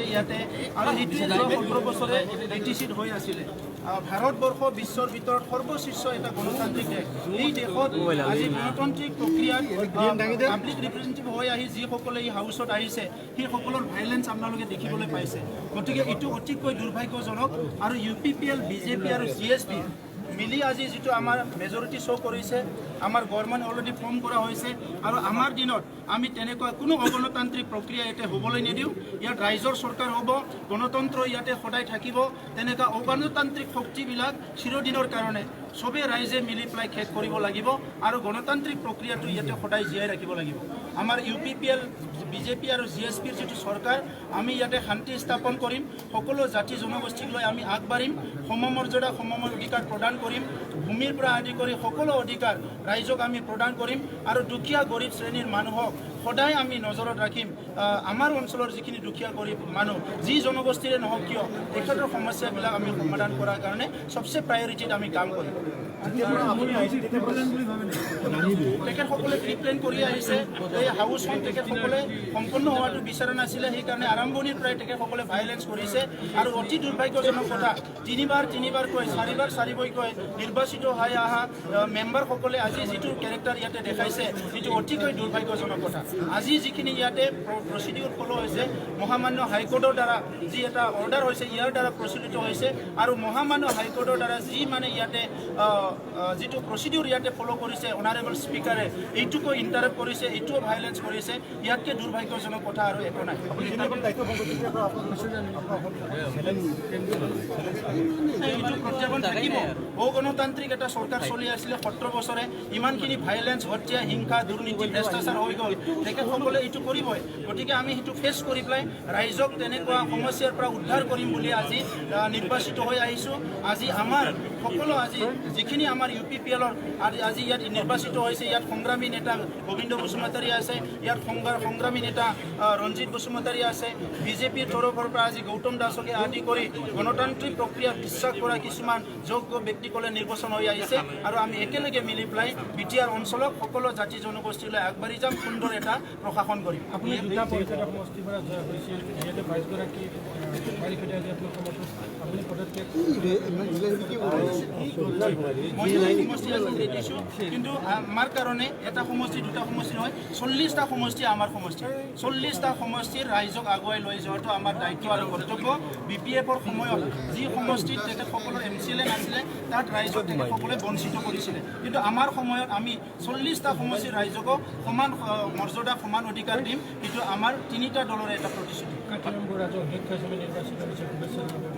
ইয়াতে আৰু সেইটোৱে 17 বছৰে এটিচিড হৈ আছিলে ভাৰতবৰ্ষ বিশ্বৰ ভিতৰত সৰ্বশীৰ্ষ এটা গণতান্ত্ৰিক দেশ এই দেশত আজি গণতান্ত্ৰিক প্ৰক্ৰিয়াত পাব্লিক ৰিপ্ৰেজেণ্টেটিভ হৈ আহি যিসকলে এই হাউচত আহিছে সেইসকলৰ ভাইলেঞ্চ আপোনালোকে দেখিবলৈ পাইছে গতিকে এইটো অতিকৈ দুৰ্ভাগ্যজনক আৰু UPPL BJP আৰু CSP মিলি আজি যিটো আমাৰ মেজৰিটি শ্ব' কৰিছে আমাৰ গভৰ্ণমেণ্ট অলৰেডি ফৰ্ম কৰা হৈছে আৰু আমাৰ দিনত আমি তেনেকুৱা কোনো অগণতান্ত্ৰিক প্ৰক্ৰিয়া ইয়াতে হ'বলৈ নিদিওঁ ইয়াত ৰাইজৰ চৰকাৰ হ'ব গণতন্ত্ৰ ইয়াতে সদায় থাকিব তেনেকুৱা অগণতান্ত্ৰিক শক্তিবিলাক চিৰদিনৰ কাৰণে চবে ৰাইজে মিলি পেলাই শেষ কৰিব লাগিব আৰু গণতান্ত্ৰিক প্ৰক্ৰিয়াটো ইয়াতে সদায় জীয়াই ৰাখিব লাগিব আমাৰ UPPL BJP আৰু CSPৰ যিটো চৰকাৰ আমি ইয়াতে শান্তি স্থাপন কৰিম সকলো জাতি জনগোষ্ঠীক লৈ আমি আগবাঢ়িম সমমৰ্যাদা সমমৰ অধিকাৰ প্ৰদান কৰিম ভূমিৰ পৰা আদি কৰি সকলো অধিকাৰ ৰাইজক আমি প্ৰদান কৰিম আৰু দুখীয়া গৰীব শ্ৰেণীৰ মানুহক সদায় আমি নজৰত ৰাখিম আমাৰ অঞ্চলৰ যিখিনি দুখীয়া গৰীব মানুহ যি জনগোষ্ঠীৰে নহওক কিয় তেখেতৰ সমস্যাবিলাক আমি সমাধান কৰাৰ কাৰণে সবচে প্ৰায়ৰিটিত আমি কাম কৰিম তেখেতসকলে প্ৰিপ্লেন কৰি আহিছে এই হাউচখন তেখেতসকলে সম্পূৰ্ণ হোৱাটো বিচৰা নাছিলে সেইকাৰণে আৰম্ভণিৰ পৰাই তেখেতসকলে ভাইলেঞ্চ কৰিছে আৰু অতি দুৰ্ভাগ্যজনক কথা তিনিবাৰকৈ চাৰিবাৰকৈ নিৰ্বাচিত হৈ অহা মেম্বাৰসকলে আজি যিটো কেৰেক্টাৰ ইয়াতে দেখাইছে সেইটো অতিকৈ দুৰ্ভাগ্যজনক কথা আজি যিখিনি ইয়াতে প্ৰচিডিউৰ ফ'ল' হৈছে মহামান্য হাইকোৰ্টৰ দ্বাৰা যি এটা অৰ্ডাৰ হৈছে ইয়াৰ দ্বাৰা প্ৰচলিত হৈছে আৰু মহামান্য হাইকোৰ্টৰ দ্বাৰা যি মানে ইয়াতে যিটো প্ৰচিডিউৰ ইয়াতে ফ'ল' কৰিছে অনাৰেবল স্পিকাৰে এইটোকো ইণ্টাৰাপ্ট কৰিছে এইটোও ভাইলেঞ্চ কৰিছে ইয়াতকৈ দুৰ্ভাগ্যজনক কথা আৰু একো নাই এইটো প্ৰত্যাহ্বান থাকিব অগণতান্ত্ৰিক এটা চৰকাৰ চলি আছিলে 17 বছৰে ইমানখিনি ভাইলেঞ্চ হত্যা হিংসা দুৰ্নীতি ভ্ৰষ্টাচাৰ হৈ গ'ল তেখেতসকলে এইটো কৰিবই গতিকে আমি সেইটো ফেচ কৰি পেলাই ৰাইজক তেনেকুৱা সমস্যাৰ পৰা উদ্ধাৰ কৰিম বুলি আজি নিৰ্বাচিত হৈ আহিছোঁ আজি আমাৰ সকলো আজি যিখিনি আমাৰ UPPLৰ আজি ইয়াত নিৰ্বাচিত হৈছে ইয়াত সংগ্ৰামী নেতা গোবিন্দ বসুমতাৰী আছে ইয়াত সংগ্ৰামী নেতা ৰঞ্জিত বসুমতাৰী আছে BJPৰ তৰফৰ পৰা আজি গৌতম দাসকে আদি কৰি গণতান্ত্ৰিক প্ৰক্ৰিয়াত বিশ্বাস কৰা কিছুমান যোগ্য ব্যক্তিসকলে নিৰ্বাচন হৈ আহিছে আৰু আমি একেলগে মিলি পেলাই BTR অঞ্চলক সকলো জাতি জনগোষ্ঠীলৈ আগবাঢ়ি যাম সুন্দৰ এটা প্ৰশাসন কৰিম আপুনি দুটা পঞ্চায়ত সমষ্টিৰ পৰা জয় হৈছিল ইয়াতে 22গৰাকী আপুনি পদক্ষেপ কিন্তু আমাৰ কাৰণে এটা সমষ্টি দুটা সমষ্টি নহয় 40টা সমষ্টি আমাৰ সমষ্টি 40টা সমষ্টিৰ ৰাইজক আগুৱাই লৈ যোৱাটো আমাৰ দায়িত্ব আৰু কৰ্তব্য BPFৰ সময়ত যি সমষ্টিত তেখেতসকলৰ MCLA নাছিলে তাত ৰাইজক তেখেতসকলে বঞ্চিত কৰিছিলে কিন্তু আমাৰ সময়ত আমি 40টা সমষ্টিৰ ৰাইজকক সমান মৰ্যাদা সমান অধিকাৰ দিম কিন্তু আমাৰ তিনিটা দলৰ এটা প্ৰতিশ্ৰুতি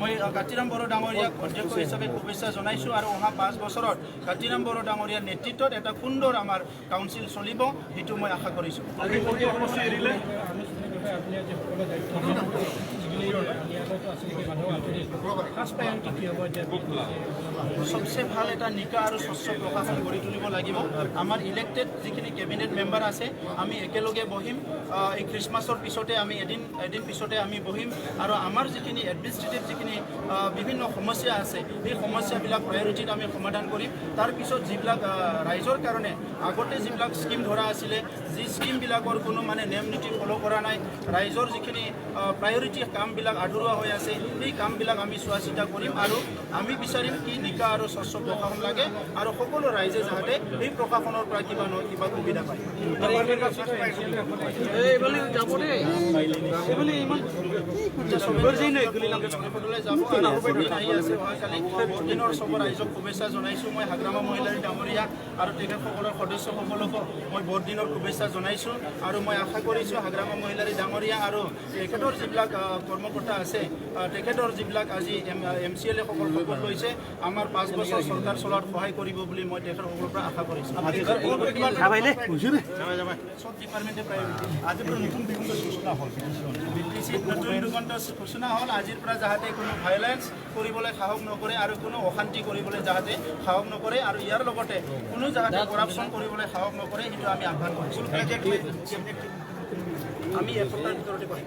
মই কাতিৰাম বড়ো ডাঙৰীয়াক অধ্যক্ষ হিচাপে শুভেচ্ছা জনাইছোঁ আৰু অহা 5 বছৰত কাতিৰাম বড়ো ডাঙৰীয়াৰ নেতৃত্বত এটা সুন্দৰ আমাৰ কাউন্সিল চলিব সেইটো মই আশা কৰিছোঁ সবচে ভাল এটা নিকা আৰু স্বচ্ছ প্ৰশাসন গঢ়ি তুলিব লাগিব আমাৰ ইলেক্টেড যিখিনি কেবিনেট মেম্বাৰ আছে আমি একেলগে বহিম এই খ্ৰীষ্টমাছৰ পিছতে আমি এদিন পিছতে আমি বহিম আৰু আমাৰ যিখিনি এডমিনিষ্ট্ৰেটিভ যিখিনি বিভিন্ন সমস্যা আছে সেই সমস্যাবিলাক প্ৰায়ৰিটিত আমি সমাধান কৰিম তাৰপিছত যিবিলাক ৰাইজৰ কাৰণে আগতে যিবিলাক স্কিম ধৰা আছিলে যি স্কিমবিলাকৰ কোনো মানে নিয়ম নীতি ফ'ল' কৰা নাই ৰাইজৰ যিখিনি প্ৰায়ৰিটি কামবিলাক আধৰুৱা হৈ আছে সেই কামবিলাক আমি চোৱা চিতা কৰিম আৰু আমি বিচাৰিম কি নিকা আৰু স্বচ্ছ প্ৰশাসন লাগে আৰু সকলো ৰাইজে যাতে এই প্ৰশাসনৰ পৰা কিবা নহয় কিবা সুবিধা পায় দিনৰ চব ৰাইজক শুভেচ্ছা জনাইছোঁ মই হাগ্ৰামা মহিলাৰী ডাঙৰীয়া আৰু তেখেতসকলৰ সদস্যসকলকো মই বৰদিনৰ শুভেচ্ছা জনাইছোঁ আৰু মই আশা কৰিছোঁ হাগ্ৰামা মহিলাৰী ডাঙৰীয়া আৰু তেখেতৰ যিবিলাক কৰ্মকৰ্তা আছে তেখেতৰ যিবিলাক আজি MCLA সকল শপত লৈছে আমাৰ 5 বছৰ চৰকাৰ চলোৱাত সহায় কৰিব বুলি মই তেখেতসকলৰ পৰা আশা কৰিছোঁ চব ডিপাৰ্টমেণ্টে আজি নতুন দিগন্ত সূচনা হ'ল নতুন দিগন্ত সূচনা হ'ল আজিৰ পৰা যাতে কোনো ভাইলেঞ্চ কৰিবলৈ সাহস নকৰে আৰু কোনো অশান্তি কৰিবলৈ যাতে সাহস নকৰে আৰু ইয়াৰ লগতে কোনো যাতে কৰাপশ্যন কৰিবলৈ সাহস নকৰে সেইটো আমি আহ্বান কৰিছোঁ আমি এসপ্তাহৰ ভিতৰতে কৰিম